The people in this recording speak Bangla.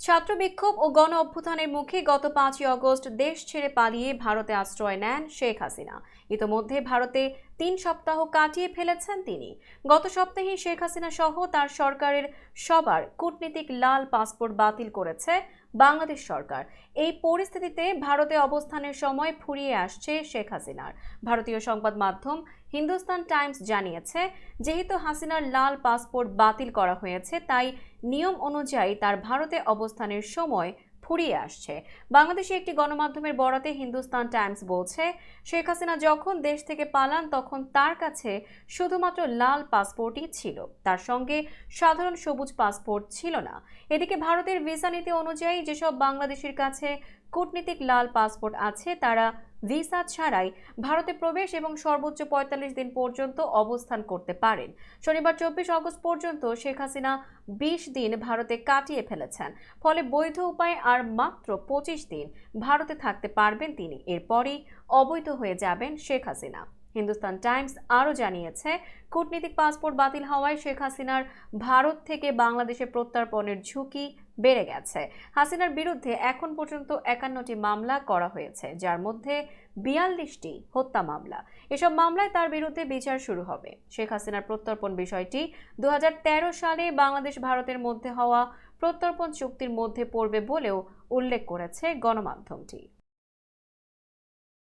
ছাত্র বিক্ষোভ ও গণ অভ্যুত্থানের মুখে গত 5ই আগস্ট দেশ ছেড়ে পালিয়ে ভারতে আশ্রয় নেন শেখ হাসিনা। ইতোমধ্যে ভারতে 3 সপ্তাহ কাটিয়ে ফেলেছেন তিনি। গত সপ্তাহে শেখ হাসিনা সহ তার সরকারের সবার কূটনীতিক লাল পাসপোর্ট বাতিল করেছে বাংলাদেশ সরকার। এই পরিস্থিতিতে ভারতে অবস্থানের সময় ফুরিয়ে আসছে শেখ হাসিনার। ভারতীয় সংবাদ মাধ্যম হিন্দুস্তান টাইমস জানিয়েছে, যেহেতু হাসিনার লাল পাসপোর্ট বাতিল করা হয়েছে, তাই নিয়ম অনুযায়ী তার ভারতে অবস্থানের সময় ফুরিয়ে আসছে। বাংলাদেশে একটি গণমাধ্যমের বরাতে হিন্দুস্তান টাইমস বলছে, শেখ হাসিনা যখন দেশ থেকে পালান তখন তার কাছে শুধুমাত্র লাল পাসপোর্টই ছিল, তার সঙ্গে সাধারণ সবুজ পাসপোর্ট ছিল না। এদিকে ভারতের ভিসা নীতি অনুযায়ী যেসব বাংলাদেশির কাছে কূটনীতিক লাল পাসপোর্ট আছে তারা ভিসা ছাড়াই ভারতে প্রবেশ এবং সর্বোচ্চ ৪৫ দিন পর্যন্ত অবস্থান করতে পারেন। শনিবার ২৪ আগস্ট পর্যন্ত শেখ হাসিনা ২০ দিন ভারতে কাটিয়ে ফেলেছেন। ফলে বৈধ উপায়ে আর মাত্র ২৫ দিন ভারতে থাকতে পারবেন তিনি। এরপরই অবৈধ হয়ে যাবেন শেখ হাসিনা। হিন্দুস্তান টাইমস আরও জানিয়েছে, কূটনীতিক পাসপোর্ট বাতিল হওয়ায় শেখ হাসিনার ভারত থেকে বাংলাদেশে প্রত্যর্পণের ঝুঁকি বেড়ে গেছে। হাসিনার বিরুদ্ধে এখন পর্যন্ত ৫১টি মামলা করা হয়েছে, যার মধ্যে ৪২টি হত্যা মামলা। এসব মামলায় তার বিরুদ্ধে বিচার শুরু হবে। শেখ হাসিনার প্রত্যর্পণ বিষয়টি ২০১৩ সালে বাংলাদেশ ভারতের মধ্যে হওয়া প্রত্যর্পণ চুক্তির মধ্যে পড়বে বলেও উল্লেখ করেছে গণমাধ্যমটি।